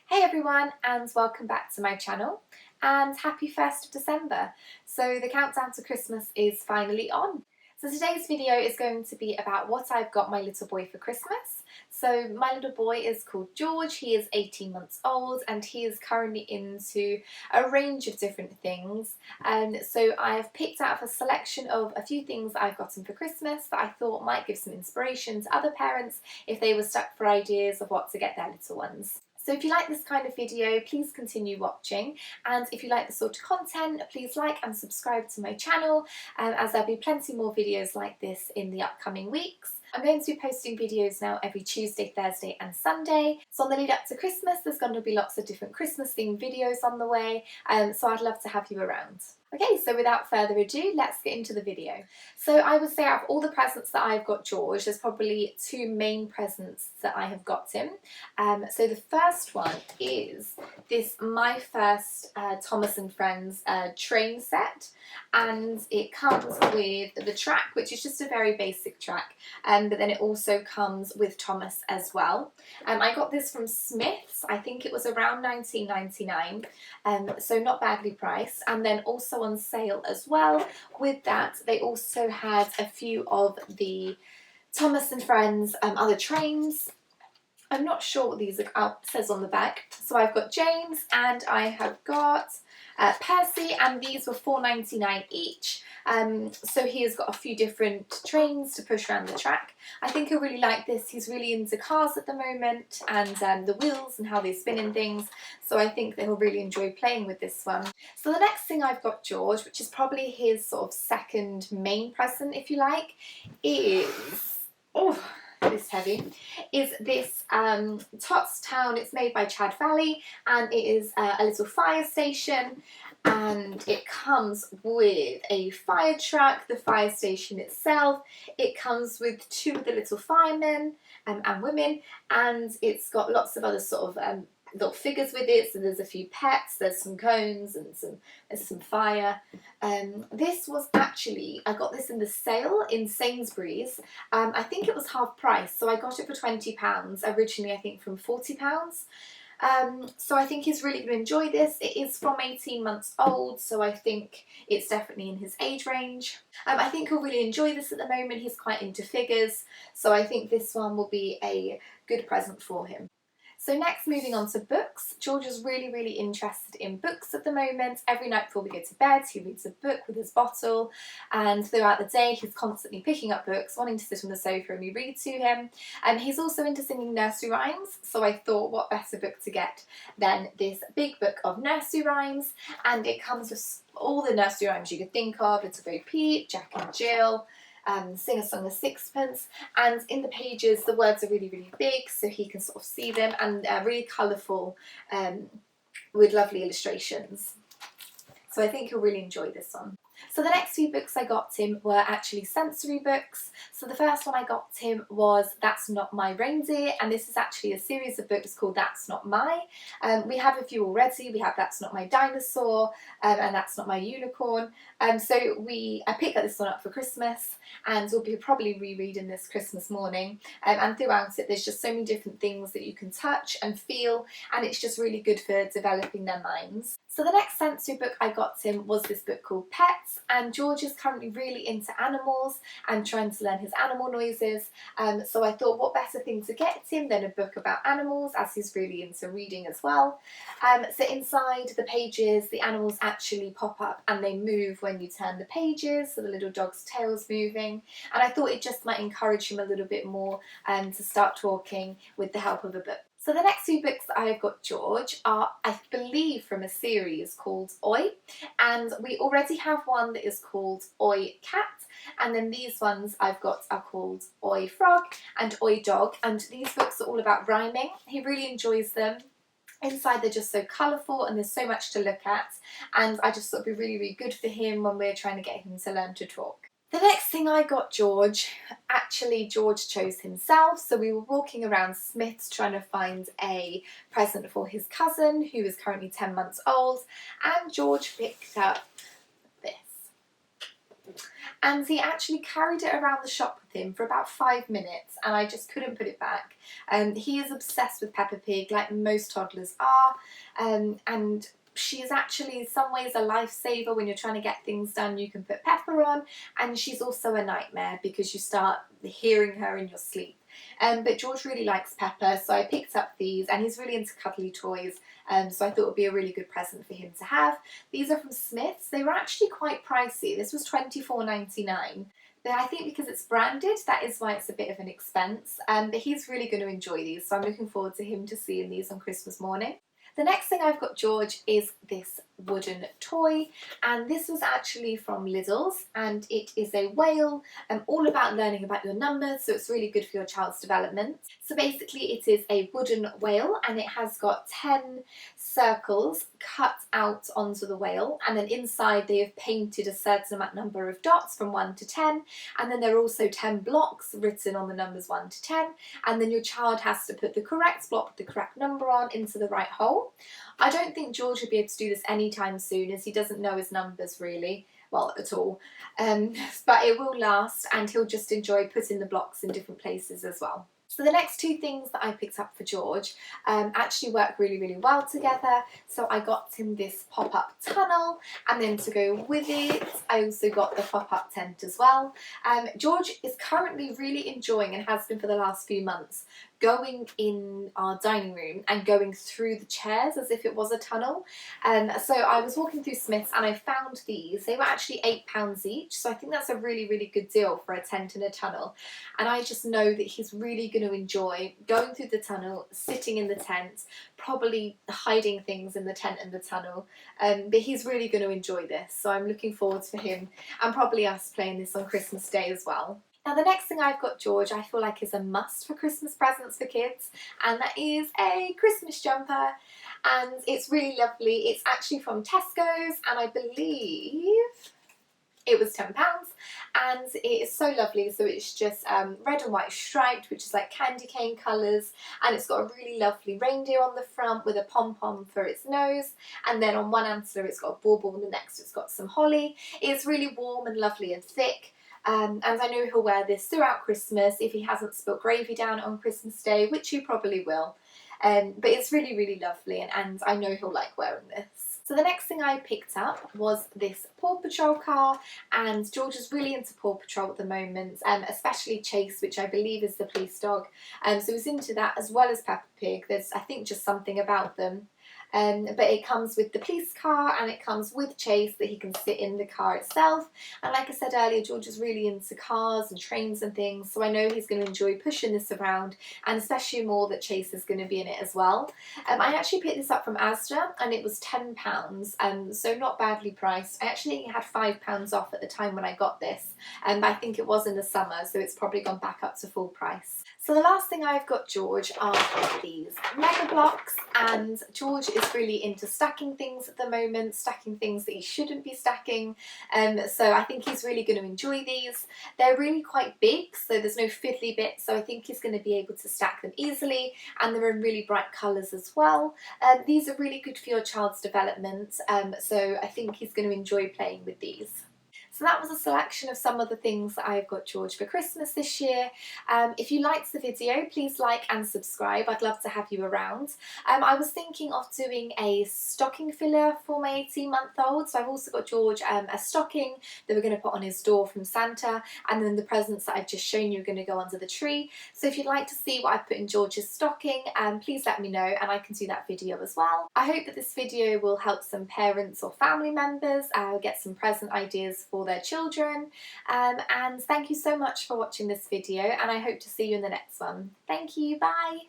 Hey everyone, and welcome back to my channel, and happy 1st of December. So the countdown to Christmas is finally on. So today's video is going to be about what I've got my little boy for Christmas. So my little boy is called George, he is 18 months old and he is currently into a range of different things. So I've picked out a selection of a few things that I've got him for Christmas that I thought might give some inspiration to other parents if they were stuck for ideas of what to get their little ones. So if you like this kind of video, please continue watching, and if you like this sort of content, please like and subscribe to my channel, as there'll be plenty more videos like this in the upcoming weeks. I'm going to be posting videos now every Tuesday, Thursday and Sunday. So on the lead up to Christmas, there's going to be lots of different Christmas themed videos on the way, so I'd love to have you around. Okay, so without further ado, let's get into the video. So I would say out of all the presents that I've got George, there's probably two main presents that I have got him. So the first one is this My First Thomas and Friends train set, and it comes with the track, which is just a very basic track, but then it also comes with Thomas as well. I got this from Smith's, I think it was around £19.99, so not badly priced, and then also on sale as well. With that, they also had a few of the Thomas and Friends other trains. I'm not sure what these are, it says on the back. So I've got James and I have got Percy, and these were £4.99 each. So he has got a few different trains to push around the track. I think he'll really like this. He's really into cars at the moment, and the wheels and how they spin and things. So I think that he'll really enjoy playing with this one. So the next thing I've got George, which is probably his sort of second main present, if you like, is... this heavy, is this Tots Town. It's made by Chad Valley, and it is a little fire station, and it comes with a fire truck, the fire station itself. It comes with two of the little firemen and women, and it's got lots of other sort of little figures with it. So there's a few pets, there's some cones, and there's some fire. This was actually, I got this in the sale in Sainsbury's. I think it was half price, so I got it for £20, originally I think from £40. So I think he's really going to enjoy this. It is from 18 months old, so I think it's definitely in his age range. I think he'll really enjoy this at the moment. He's quite into figures, so I think this one will be a good present for him. So next, moving on to books. George is really interested in books at the moment. Every night before we go to bed, he reads a book with his bottle, and throughout the day he's constantly picking up books, wanting to sit on the sofa and we read to him. He's also into singing nursery rhymes, so I thought what better book to get than this big book of nursery rhymes, and it comes with all the nursery rhymes you could think of. Little Bo Peep, Jack and Jill, Sing a Song of Sixpence, and in the pages the words are really big so he can sort of see them, and really colourful with lovely illustrations. So I think he'll really enjoy this one. So the next few books I got him were actually sensory books. So the first one I got him was That's Not My Reindeer, and this is actually a series of books called That's Not My. We have a few already. We have That's Not My Dinosaur, and That's Not My Unicorn. So I picked this one up for Christmas, and we'll be probably rereading this Christmas morning. And throughout it there's just so many different things that you can touch and feel, and it's just really good for developing their minds. So the next sensory book I got him was this book called Pets, and George is currently really into animals and trying to learn his animal noises. So I thought what better thing to get him than a book about animals, as he's really into reading as well. So inside the pages the animals actually pop up and they move when you turn the pages, so the little dog's tail's moving, and I thought it just might encourage him a little bit more to start talking with the help of a book. So the next few books that I've got George are, I believe, from a series called Oi, and we already have one that is called Oi Cat, and then these ones I've got are called Oi Frog and Oi Dog, and these books are all about rhyming. He really enjoys them. Inside they're just so colourful and there's so much to look at, and I just thought it'd be really good for him when we're trying to get him to learn to talk. The next thing I got George, actually George chose himself, so we were walking around Smith's trying to find a present for his cousin who is currently 10 months old, and George picked up this. and he actually carried it around the shop with him for about 5 minutes, and I just couldn't put it back. He is obsessed with Peppa Pig, like most toddlers are, and she is actually in some ways a lifesaver when you're trying to get things done. You can put Peppa on, and she's also a nightmare because you start hearing her in your sleep. But George really likes Peppa, so I picked up these, and he's really into cuddly toys, so I thought it would be a really good present for him to have. These are from Smith's. They were actually quite pricey. This was $24.99. But I think because it's branded, that is why it's a bit of an expense. But he's really going to enjoy these, so I'm looking forward to him to seeing these on Christmas morning. The next thing I've got George is this wooden toy, and this was actually from Lidl's, and it is a whale, all about learning about your numbers, so it's really good for your child's development. So basically it is a wooden whale, and it has got 10 circles cut out onto the whale, and then inside they have painted a certain number of dots from 1 to 10, and then there are also 10 blocks written on the numbers 1 to 10, and then your child has to put the correct block with the correct number on into the right hole. I don't think George will be able to do this anytime soon, as he doesn't know his numbers really, well, at all. But it will last, and he'll just enjoy putting the blocks in different places as well. So the next two things that I picked up for George actually work really, really well together. So I got him this pop-up tunnel, and then to go with it, I also got the pop-up tent as well. George is currently really enjoying, and has been for the last few months, going in our dining room and going through the chairs as if it was a tunnel. So I was walking through Smith's and I found these. They were actually £8 each, so I think that's a really, really good deal for a tent and a tunnel. And I just know that he's really going to enjoy going through the tunnel, sitting in the tent, probably hiding things in the tent and the tunnel. But he's really going to enjoy this, so I'm looking forward to him and probably us playing this on Christmas Day as well. Now the next thing I've got George I feel like is a must for Christmas presents for kids, and that is a Christmas jumper, and it's really lovely. It's actually from Tesco's, and I believe it was £10, and it is so lovely. So it's just red and white striped, which is like candy cane colours, and it's got a really lovely reindeer on the front with a pom-pom for its nose, and then on one antler it's got a bauble, and the next it's got some holly. It's really warm and lovely and thick. And I know he'll wear this throughout Christmas if he hasn't spilt gravy down on Christmas Day, which he probably will. But it's really, really lovely, and I know he'll like wearing this. So the next thing I picked up was this Paw Patrol car, and George is really into Paw Patrol at the moment, especially Chase, which I believe is the police dog. So he's into that as well as Peppa Pig. There's, I think, just something about them. But it comes with the police car, and it comes with Chase that he can sit in the car itself. And like I said earlier, George is really into cars and trains and things, so I know he's going to enjoy pushing this around, and especially more that Chase is going to be in it as well. I actually picked this up from Asda, and it was £10, so not badly priced. I actually think it had £5 off at the time when I got this, but I think it was in the summer, so it's probably gone back up to full price. So the last thing I've got George are these Mega Blocks, and George is really into stacking things at the moment, stacking things that he shouldn't be stacking, so I think he's really going to enjoy these. They're really quite big, so there's no fiddly bits, so I think he's going to be able to stack them easily, and they're in really bright colours as well. These are really good for your child's development, so I think he's going to enjoy playing with these. So that was a selection of some of the things that I've got George for Christmas this year. If you liked the video, please like and subscribe. I'd love to have you around. I was thinking of doing a stocking filler for my 18-month-old. So I've also got George a stocking that we're going to put on his door from Santa, and then the presents that I've just shown you are going to go under the tree. So if you'd like to see what I've put in George's stocking, please let me know and I can do that video as well. I hope that this video will help some parents or family members get some present ideas for their children, and thank you so much for watching this video, and I hope to see you in the next one. Thank you, bye!